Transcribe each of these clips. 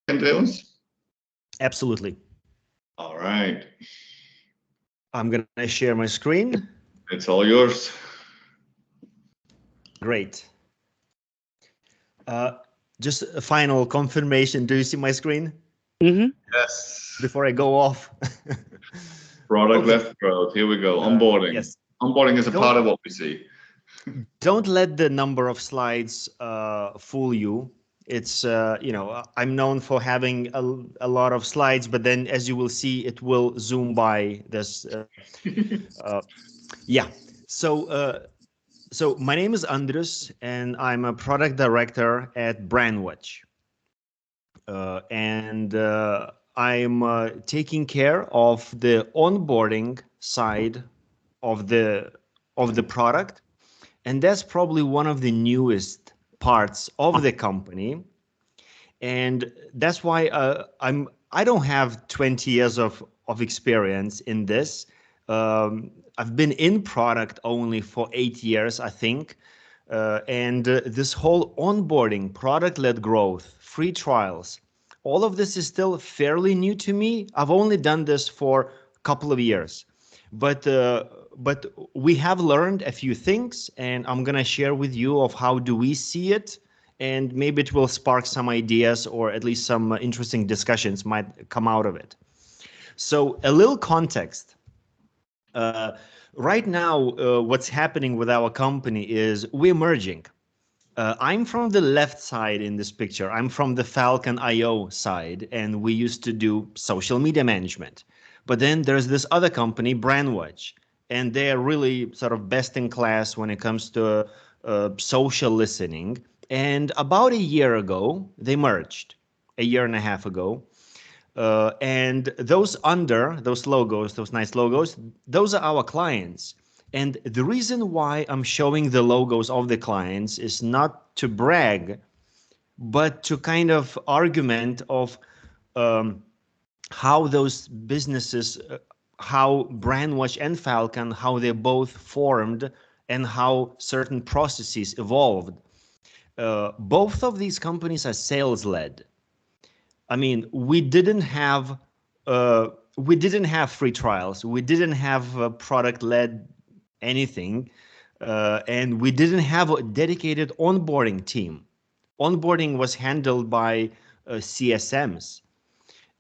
Andreas? Absolutely. All right. I'm going to share my screen. It's all yours. Great. Just a final confirmation. Do you see my screen? Yes. Before I go off. Product Okay. led growth. Here we go. Onboarding. Yes. Onboarding is a part of what we see. Don't let the number of slides fool you. It's, I'm known for having a lot of slides, but then as you will see, it will zoom by this. Yeah. So my name is Andrius, and I'm a product director at Brandwatch. And I'm taking care of the onboarding side of the product, and that's probably one of the newest parts of the company. And that's why I don't have 20 years of experience in this. I've been in product only for 8 years, I think. And this whole onboarding, product-led growth, free trials, all of this is still fairly new to me. I've only done this for a couple of years, but we have learned a few things, and I'm gonna share with you of how do we see it, and maybe it will spark some ideas or at least some interesting discussions might come out of it. So a little context. Right now, what's happening with our company is we're merging. I'm from the left side in this picture. I'm from the Falcon IO side, and we used to do social media management. But then there's this other company, Brandwatch, and they are really sort of best in class when it comes to social listening. And about a year ago, they merged, a year and a half ago. And those logos, those nice logos, those are our clients. And the reason why I'm showing the logos of the clients is not to brag, but to kind of argument of how those businesses, how Brandwatch and Falcon, how they both formed and how certain processes evolved. Both of these companies are sales led. I mean, we didn't have free trials. We didn't have a product led anything, and we didn't have a dedicated onboarding team. Onboarding was handled by CSMs.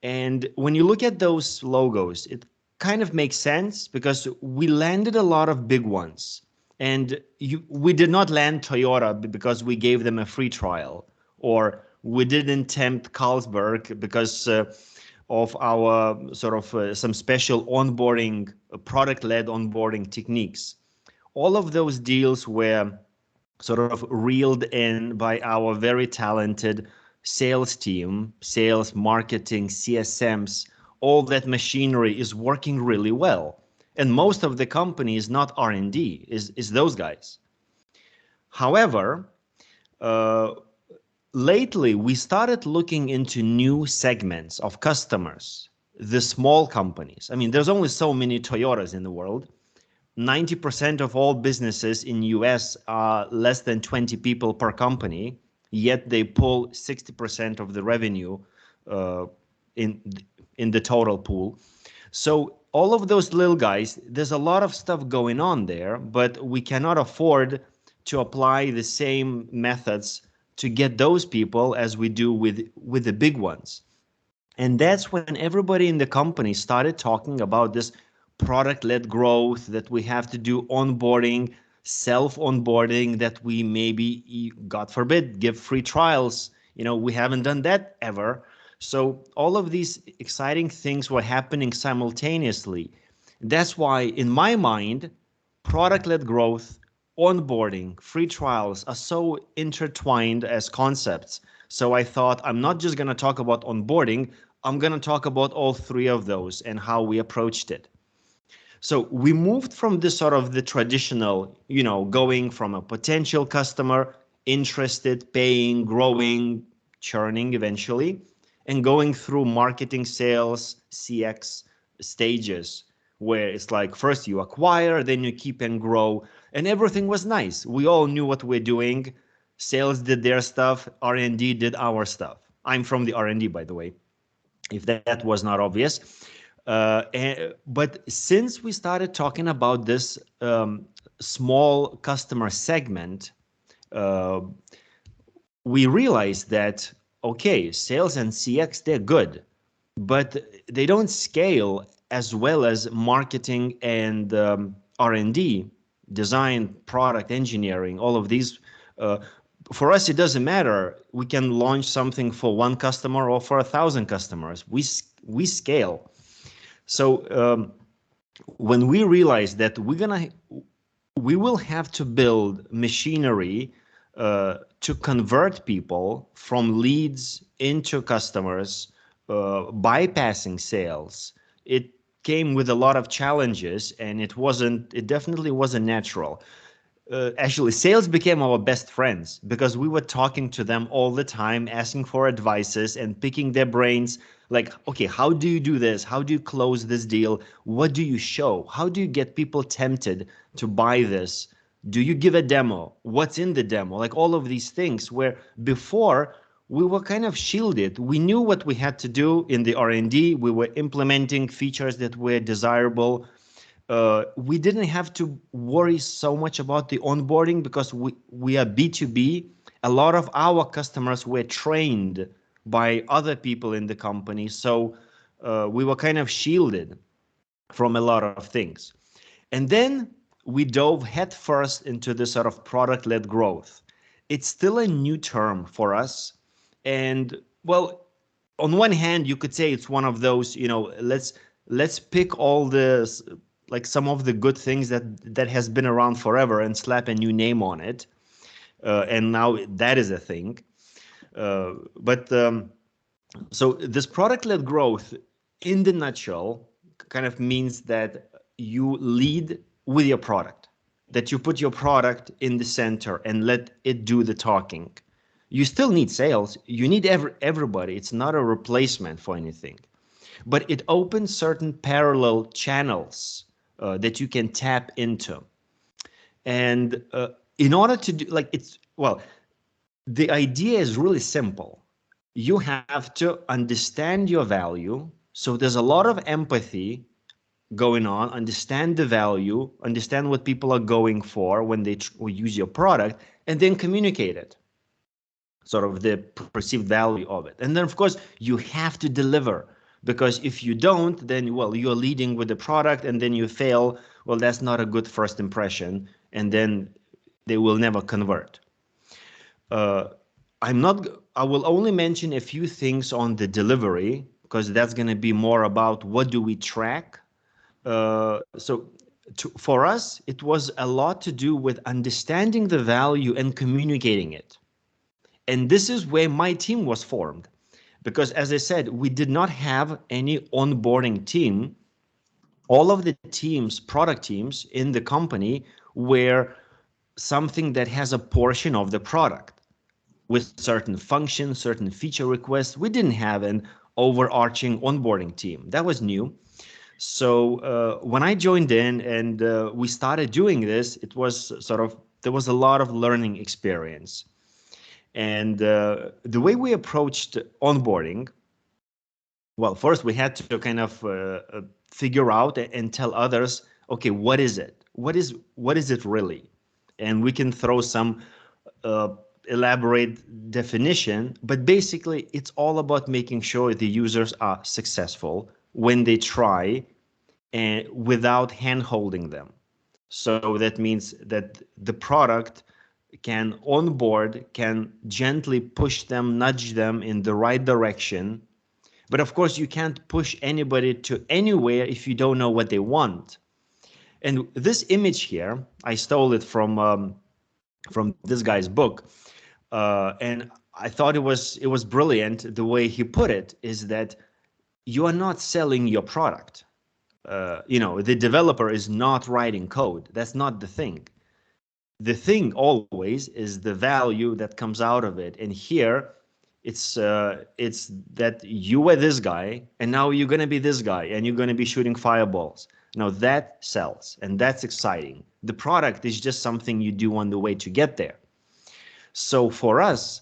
And when you look at those logos, it kind of makes sense because we landed a lot of big ones. And we did not land Toyota because we gave them a free trial, or we didn't tempt Carlsberg because of our sort of some special onboarding, product-led onboarding techniques. All of those deals were sort of reeled in by our very talented sales team, sales, marketing, CSMs. All that machinery is working really well. And most of the company is not R&D, is those guys. However, lately we started looking into new segments of customers, the small companies. I mean, there's only so many Toyotas in the world. 90% of all businesses in US are less than 20 people per company, yet they pull 60% of the revenue in the total pool. So all of those little guys, there's a lot of stuff going on there, but we cannot afford to apply the same methods to get those people as we do with the big ones. And that's when everybody in the company started talking about this product-led growth, that we have to do onboarding, self-onboarding, that we maybe, God forbid, give free trials. We haven't done that ever. So all of these exciting things were happening simultaneously. That's why, in my mind, product-led growth, onboarding, free trials are so intertwined as concepts. So I thought, I'm not just going to talk about onboarding, I'm going to talk about all three of those and how we approached it. So we moved from this sort of the traditional, going from a potential customer, interested, paying, growing, churning eventually, and going through marketing, sales, CX stages, where it's like first you acquire, then you keep and grow, and everything was nice. We all knew what we're doing. Sales did their stuff, R&D did our stuff. I'm from the R&D, by the way, if that was not obvious. But since we started talking about this small customer segment, we realized that, okay, sales and CX, they're good, but they don't scale as well as marketing and R&D, design, product engineering, all of these. For us, it doesn't matter. We can launch something for one customer or for 1,000 customers. We scale. So when we realize that we will have to build machinery to convert people from leads into customers, bypassing sales, it came with a lot of challenges, and it definitely wasn't natural. Actually, sales became our best friends because we were talking to them all the time, asking for advices and picking their brains. Like, okay, how do you do this? How do you close this deal? What do you show? How do you get people tempted to buy this? Do you give a demo? What's in the demo? Like all of these things where before we were kind of shielded. We knew what we had to do in the R&D. We were implementing features that were desirable. We didn't have to worry so much about the onboarding because we are B2B. A lot of our customers were trained by other people in the company. So we were kind of shielded from a lot of things. And then we dove headfirst into this sort of product-led growth. It's still a new term for us. And well, on one hand, you could say it's one of those, let's pick all this, like some of the good things that has been around forever and slap a new name on it. And now that is a thing. So this product-led growth, in the nutshell, kind of means that you lead with your product, that you put your product in the center and let it do the talking. You still need sales. You need everybody. It's not a replacement for anything. But it opens certain parallel channels that you can tap into. And in order to do, the idea is really simple. You have to understand your value. So there's a lot of empathy going on, understand the value, understand what people are going for when they use your product, and then communicate it, sort of the perceived value of it. And then, of course, you have to deliver, because if you don't, then, well, you're leading with the product and then you fail. Well, that's not a good first impression, and then they will never convert. I will only mention a few things on the delivery, because that's going to be more about what do we track. For us, it was a lot to do with understanding the value and communicating it. And this is where my team was formed. Because as I said, we did not have any onboarding team. All of the teams, product teams in the company, were something that has a portion of the product with certain functions, certain feature requests. We didn't have an overarching onboarding team. That was new. So when I joined in and we started doing this, it was there was a lot of learning experience. And the way we approached onboarding, well, first we had to kind of figure out and tell others, okay, what is it? What is it really? And we can throw some elaborate definition, but basically it's all about making sure the users are successful when they try and without hand-holding them. So that means that the product can onboard, can gently push them, nudge them in the right direction. But of course, you can't push anybody to anywhere if you don't know what they want. And this image here, I stole it from this guy's book. And I thought it was brilliant. The way he put it is that you are not selling your product. The developer is not writing code. That's not the thing. The thing always is the value that comes out of it. And here, it's that you were this guy, and now you're going to be this guy, and you're going to be shooting fireballs. Now that sells, and that's exciting. The product is just something you do on the way to get there. So for us,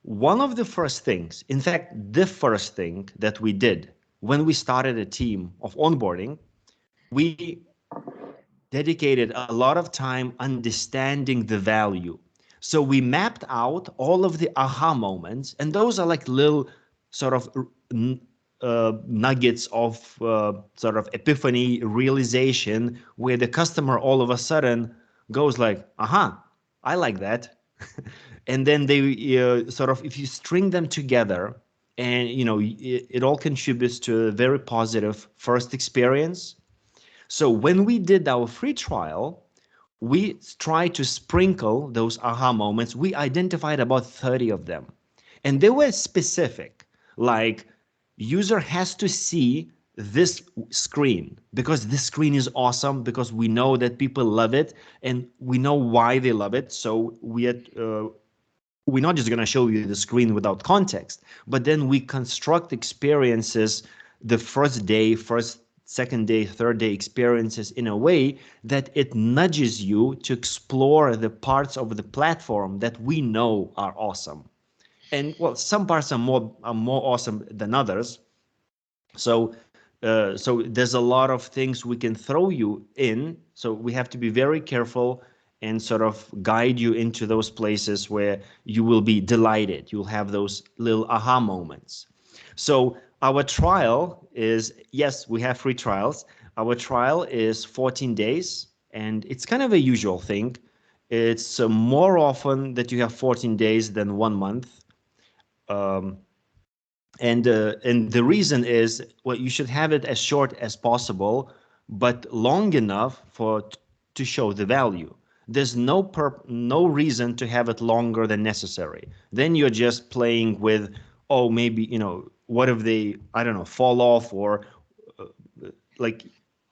One of the first things, in fact, the first thing that we did when we started a team of onboarding, we dedicated a lot of time understanding the value. So we mapped out all of the aha moments, and those are like little sort of nuggets of sort of epiphany realization where the customer all of a sudden goes like, aha, I like that. And then they sort of, if you string them together, and it all contributes to a very positive first experience. So when we did our free trial, we tried to sprinkle those aha moments. We identified about 30 of them. And they were specific, like user has to see this screen because this screen is awesome, because we know that people love it and we know why they love it. So we're not just going to show you the screen without context, but then we construct experiences the first day, second day, third day experiences in a way that it nudges you to explore the parts of the platform that we know are awesome. And well, some parts are more awesome than others. So there's a lot of things we can throw you in. So we have to be very careful and sort of guide you into those places where you will be delighted. You'll have those little aha moments. So our trial is, yes, we have free trials. Our trial is 14 days, and it's kind of a usual thing. It's more often that you have 14 days than 1 month. And the reason is, well, you should have it as short as possible, but long enough to show the value. There's no reason to have it longer than necessary. Then you're just playing with, oh, maybe, what if they, I don't know, fall off, or like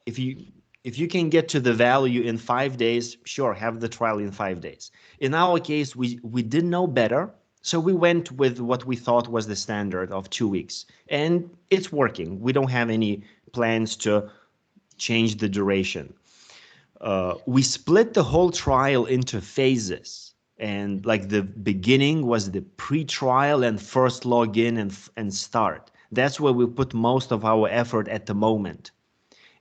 if you can get to the value in 5 days, sure, have the trial in 5 days. In our case, we didn't know better. So we went with what we thought was the standard of 2 weeks, and it's working. We don't have any plans to change the duration. We split the whole trial into phases, and like the beginning was the pre-trial and first login and start. That's where we put most of our effort at the moment.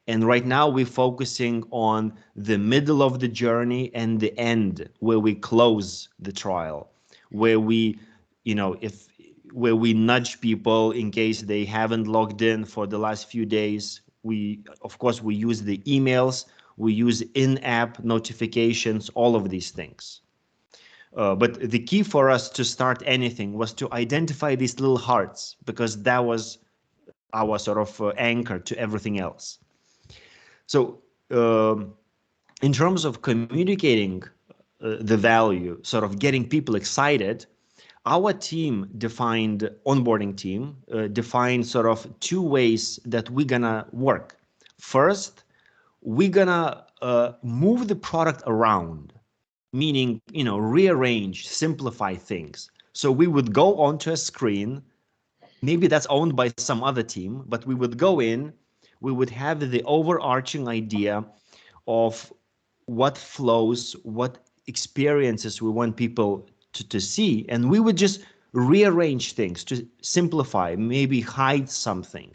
And right now we're focusing on the middle of the journey and the end, where we close the trial, where we, where we nudge people in case they haven't logged in for the last few days. Of course, we use the emails, we use in-app notifications, all of these things. But the key for us to start anything was to identify these little hearts, because that was our sort of anchor to everything else. So in terms of communicating the value, sort of getting people excited, our team defined, onboarding team, defined sort of 2 ways that we're gonna work. First, we're gonna move the product around, meaning, rearrange, simplify things. So we would go onto a screen, maybe that's owned by some other team, but we would go in, we would have the overarching idea of what flows, what experiences we want people to see, and we would just rearrange things to simplify, maybe hide something.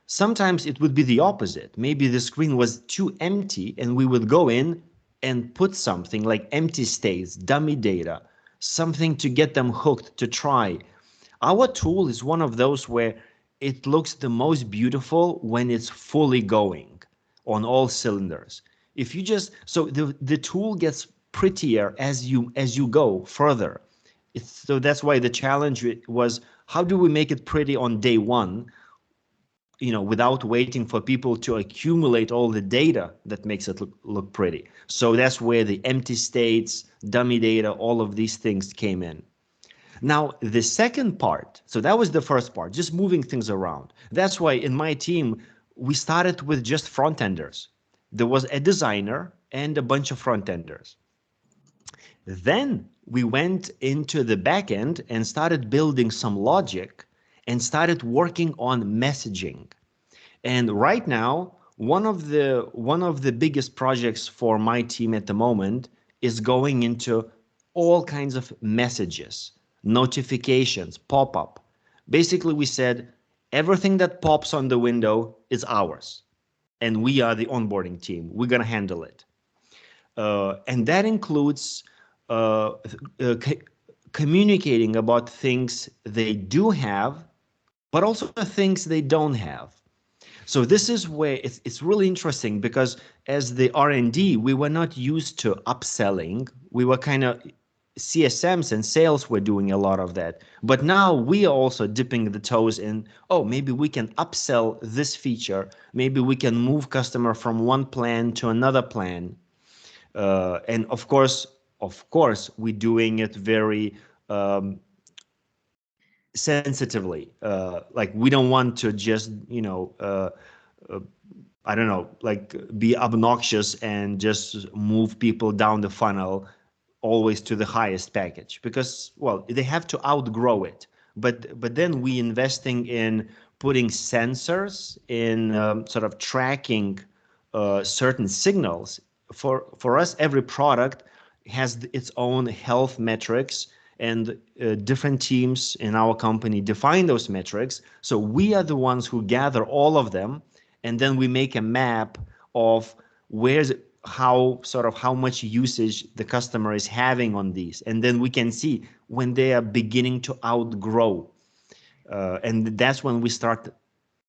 Sometimes it would be the opposite. Maybe the screen was too empty, and we would go in and put something like empty states, dummy data, something to get them hooked to try. Our tool is one of those where it looks the most beautiful when it's fully going on all cylinders. If you just, so the tool gets prettier as you go further. So that's why the challenge was, how do we make it pretty on day one, without waiting for people to accumulate all the data that makes it look pretty. So that's where the empty states, dummy data, all of these things came in. Now, the second part, so that was the first part, just moving things around. That's why in my team, we started with just front-enders. There was a designer and a bunch of front-enders. Then we went into the back end and started building some logic and started working on messaging. And right now, one of the biggest projects for my team at the moment is going into all kinds of messages. notifications, pop-up. Basically, we said everything that pops on the window is ours, and we are the onboarding team. We're going to handle it. And that includes communicating about things they do have, but also the things they don't have. So this is where it's really interesting, because as the R&D, we were not used to upselling. We were kind of, CSMs and sales were doing a lot of that. But now we are also dipping the toes in, oh, maybe we can upsell this feature. Maybe we can move customer from one plan to another plan. And of course, we're doing it very sensitively. Like, we don't want to just, I don't know, like, be obnoxious and just move people down the funnel always to the highest package, because, well, they have to outgrow it. But then we investing in putting sensors in, sort of tracking certain signals. For us, every product has its own health metrics, and different teams in our company define those metrics. So we are the ones who gather all of them, and then we make a map of how much usage the customer is having on these, and then we can see when they are beginning to outgrow, and that's when we start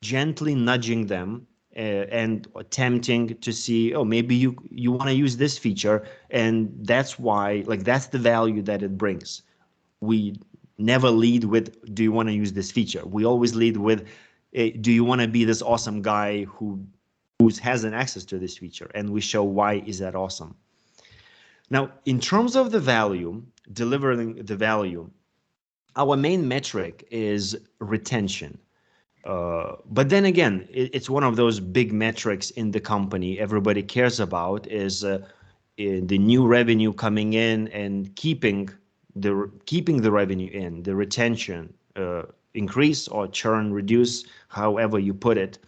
gently nudging them and attempting to see, oh, maybe you want to use this feature, and that's why, like, that's the value that it brings. We never lead with, do you want to use this feature? We always lead with, do you want to be this awesome guy who has an access to this feature? And we show why is that awesome. Now, in terms of the value, delivering the value, our main metric is retention. But then again, it's one of those big metrics in the company everybody cares about, is the new revenue coming in and keeping the revenue in, the retention, increase or churn, reduce, however you put it.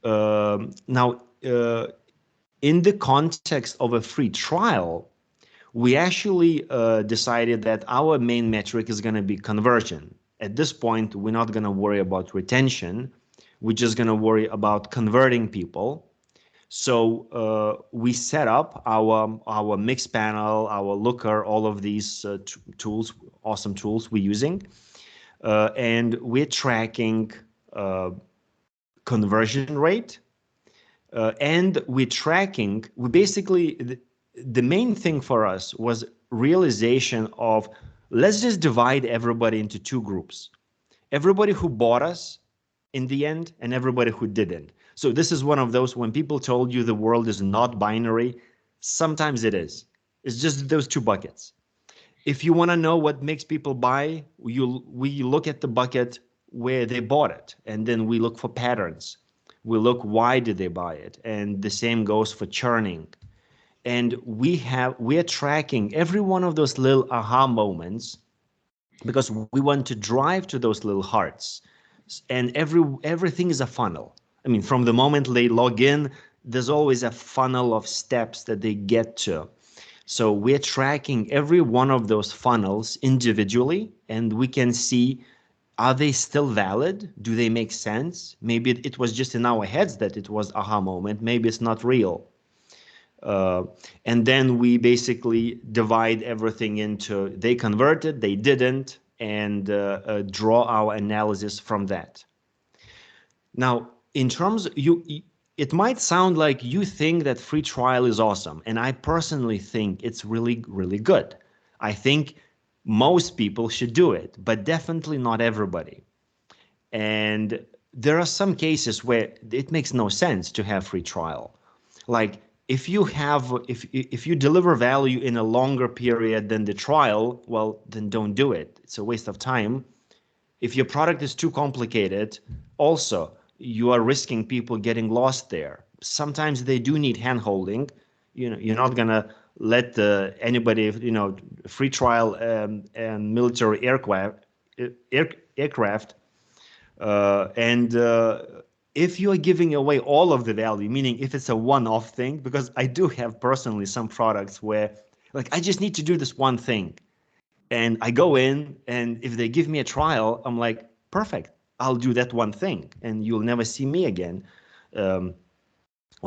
Now, in the context of a free trial, we actually decided that our main metric is going to be conversion. At this point, we're not going to worry about retention. We're just going to worry about converting people. So we set up our mix panel, our looker, all of these tools, awesome tools we're using, and we're tracking conversion rate, and we basically, the main thing for us was realization of, let's just divide everybody into two groups: everybody who bought us in the end and everybody who didn't. So this is one of those, when people told you the world is not binary, sometimes it is. It's just those two buckets. If you want to know what makes people buy, we look at the bucket where they bought it, and then we look for patterns. We look, why did they buy it? And the same goes for churning. And we are tracking every one of those little aha moments, because we want to drive to those little hearts. And everything is a funnel. I mean, from the moment they log in, there's always a funnel of steps that they get to. So we're tracking every one of those funnels individually, and we can see, are they still valid? Do they make sense? Maybe it was just in our heads that it was aha moment. Maybe it's not real. And then we basically divide everything into, they converted, they didn't, and draw our analysis from that. Now, in terms, it might sound like you think that free trial is awesome, and I personally think it's really, really good. I think most people should do it, but definitely not everybody. And there are some cases where it makes no sense to have free trial. Like, if you deliver value in a longer period than the trial, well, then don't do it. It's a waste of time. If your product is too complicated, also, you are risking people getting lost there. Sometimes they do need hand-holding. You're not gonna let anybody, free trial and military aircraft, and if you are giving away all of the value, meaning if it's a one-off thing, because I do have personally some products where, like, I just need to do this one thing, And I go in, and if they give me a trial, I'm like, perfect, I'll do that one thing, and you'll never see me again.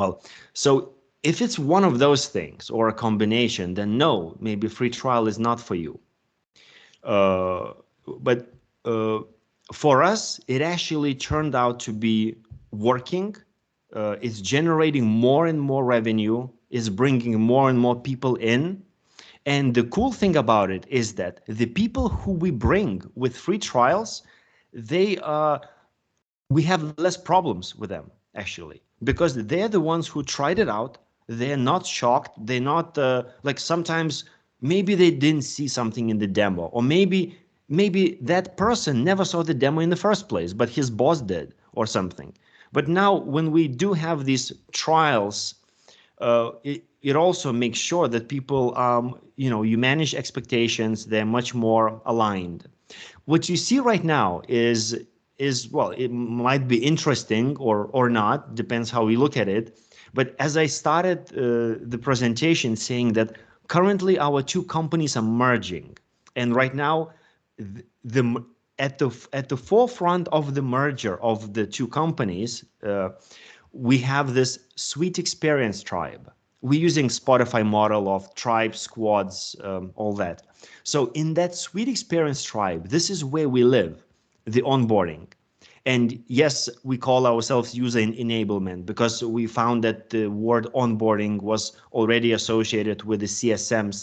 Well, so if it's one of those things or a combination, then no, maybe free trial is not for you. But for us, it actually turned out to be working. It's generating more and more revenue, is bringing more and more people in. And the cool thing about it is that the people who we bring with free trials, we have less problems with them, actually, because they're the ones who tried it out. They're not shocked. They're not like, sometimes maybe they didn't see something in the demo, or maybe that person never saw the demo in the first place, but his boss did or something. But now when we do have these trials, it also makes sure that people, you manage expectations. They're much more aligned. What you see right now is well, it might be interesting or not, depends how we look at it. But as I started the presentation saying that currently our two companies are merging, and right now at the forefront of the merger of the two companies, we have this Sweet Experience tribe. We're using Spotify model of tribe, squads, all that. So in that Sweet Experience tribe, this is where we live, the onboarding. And yes, we call ourselves user enablement because we found that the word onboarding was already associated with the CSM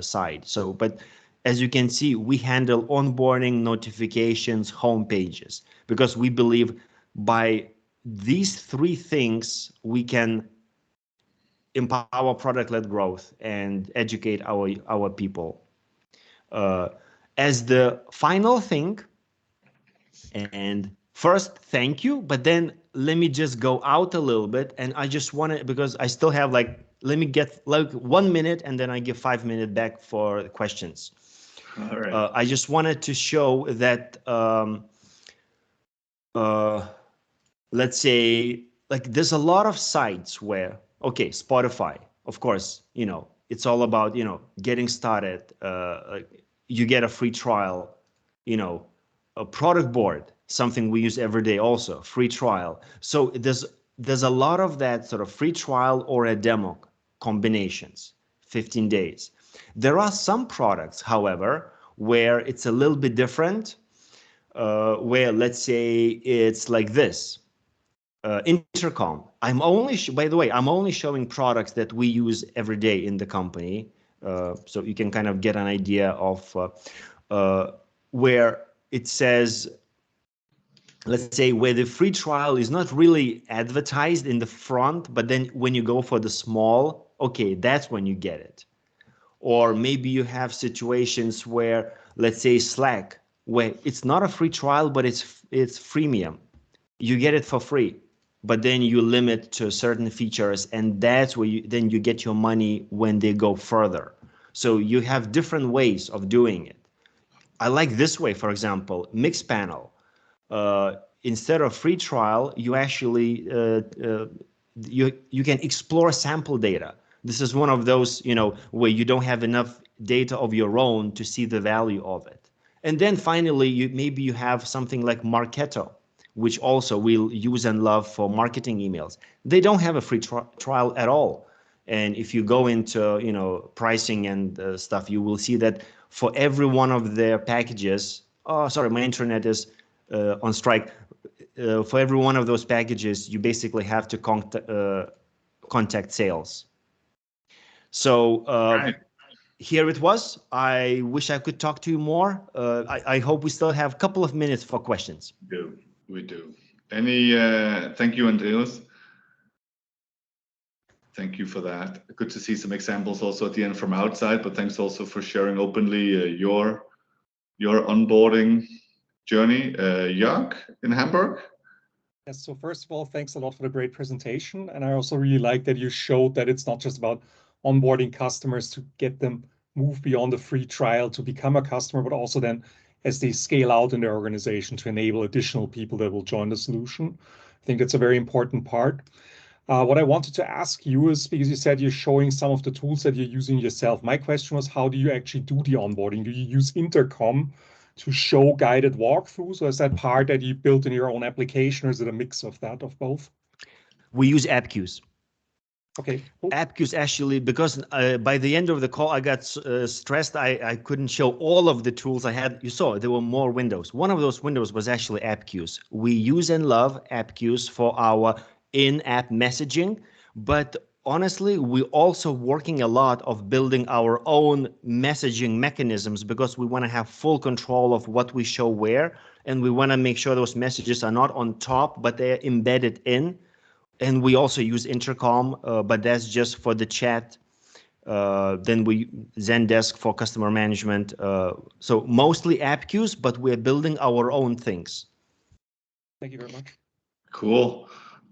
side. So, but as you can see, we handle onboarding, notifications, home pages, because we believe by these three things, we can empower product-led growth and educate our people. As the final thing, and first, thank you, but then let me just go out a little bit, and I just want to, because I still have let me get 1 minute, and then I give 5 minutes back for questions. All right. I just wanted to show that, let's say, there's a lot of sites where, okay, Spotify, of course, it's all about, getting started. You get a free trial, a product board, something we use every day also, free trial. So there's a lot of that sort of free trial or a demo combinations, 15 days. There are some products, however, where it's a little bit different, where let's say it's like this. Intercom. By the way, I'm only showing products that we use every day in the company, so you can kind of get an idea of where it says, let's say, where the free trial is not really advertised in the front, but then when you go for the small, okay, that's when you get it. Or maybe you have situations where, let's say, Slack, where it's not a free trial, but it's freemium. You get it for free, but then you limit to certain features, and that's where then you get your money when they go further. So you have different ways of doing it. I like this way, for example, Mixpanel. Instead of free trial, you actually you can explore sample data. This is one of those, where you don't have enough data of your own to see the value of it. And then finally, maybe you have something like Marketo, which also we'll use and love for marketing emails. They don't have a free trial at all. And if you go into, pricing and stuff, you will see that for every one of their packages, oh, sorry, my internet is on strike. For every one of those packages, you basically have to contact sales. So Right. here it was. I wish I could talk to you more. I hope we still have a couple of minutes for questions. We do. Thank you, Andrius. Thank you for that. Good to see some examples also at the end from outside, but thanks also for sharing openly your onboarding journey. Jörg in Hamburg? Yes, so first of all, thanks a lot for the great presentation. And I also really like that you showed that it's not just about onboarding customers to get them move beyond the free trial to become a customer, but also then as they scale out in their organization to enable additional people that will join the solution. I think that's a very important part. What I wanted to ask you is, because you said you're showing some of the tools that you're using yourself. My question was, how do you actually do the onboarding? Do you use Intercom to show guided walkthroughs, or is that part that you built in your own application, or is it a mix of that, of both? We use app queues. Okay, cool. App queues actually, because by the end of the call, I got stressed. I couldn't show all of the tools I had. You saw there were more windows. One of those windows was actually app queues. We use and love app queues for our in-app messaging, but honestly, we're also working a lot of building our own messaging mechanisms because we want to have full control of what we show where, and we want to make sure those messages are not on top, but they're embedded in. And we also use Intercom, but that's just for the chat. Then we Zendesk for customer management. So mostly app queues, but we're building our own things. Thank you very much. Cool.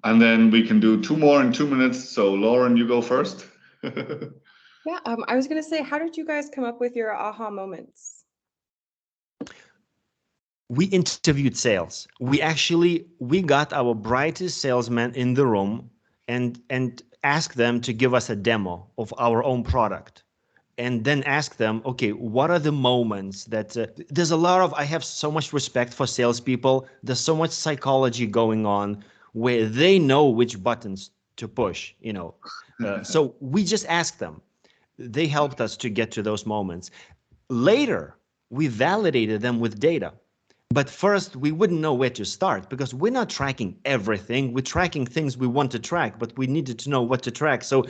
And then we can do 2 more in 2 minutes. So Lauren, you go first. Yeah, I was going to say, how did you guys come up with your aha moments? We interviewed sales. We got our brightest salesmen in the room and asked them to give us a demo of our own product. And then ask them, okay, what are the moments that there's a lot of, I have so much respect for salespeople. There's so much psychology going on where they know which buttons to push, you know. So we just asked them. They helped us to get to those moments. Later, we validated them with data. But first, we wouldn't know where to start because we're not tracking everything. We're tracking things we want to track, but we needed to know what to track. So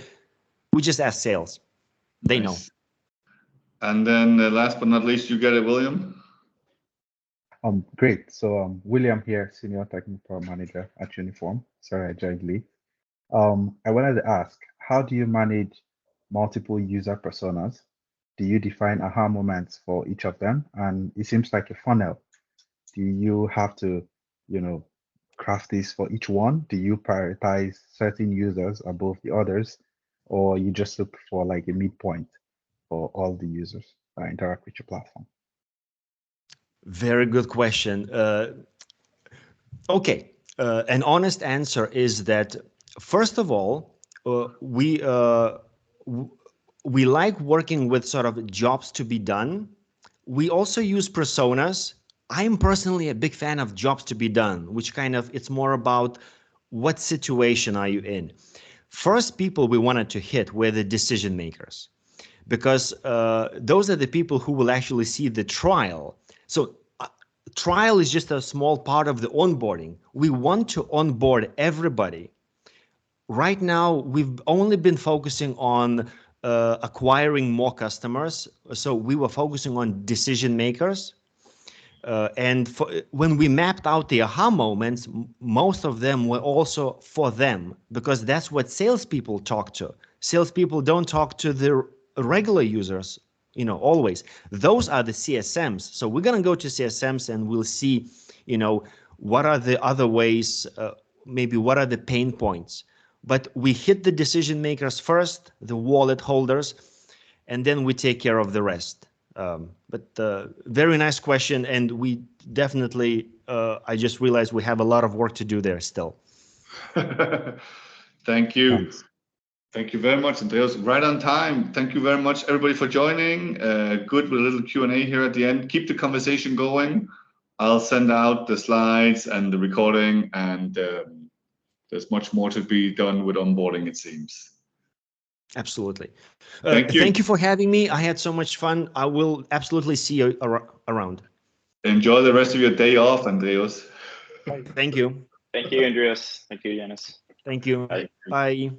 we just asked sales. They know. And then last but not least, you get it, William. Great. So William here, Senior Technical Manager at Uniform. Sorry, I joined late. I wanted to ask, how do you manage multiple user personas? Do you define aha moments for each of them? And it seems like a funnel. Do you have to, craft this for each one? Do you prioritize certain users above the others? Or you just look for like a midpoint for all the users that interact with your platform? Very good question. Okay, an honest answer is that, first of all, we like working with sort of jobs to be done. We also use personas. I'm personally a big fan of jobs to be done, which kind of, it's more about what situation are you in. First people we wanted to hit were the decision makers, because those are the people who will actually see the trial. So trial is just a small part of the onboarding. We want to onboard everybody. Right now, we've only been focusing on acquiring more customers. So we were focusing on decision makers. When we mapped out the aha moments, most of them were also for them, because that's what salespeople talk to. Salespeople don't talk to the regular users, always. Those are the CSMs. So we're going to go to CSMs and we'll see, what are the other ways, maybe what are the pain points. But we hit the decision makers first, the wallet holders, and then we take care of the rest. Very nice question, and we definitely, I just realized we have a lot of work to do there still. Thank you. Thanks. Thank you very much, Andreas. Right on time. Thank you very much, everybody, for joining. Good with a little Q&A here at the end. Keep the conversation going. I'll send out the slides and the recording, and there's much more to be done with onboarding, it seems. Absolutely. Thank you. Thank you for having me. I had so much fun. I will absolutely see you around. Enjoy the rest of your day off, Andreas. Thank you. Thank you, Andreas. Thank you, Janis. Thank you. Bye. Bye.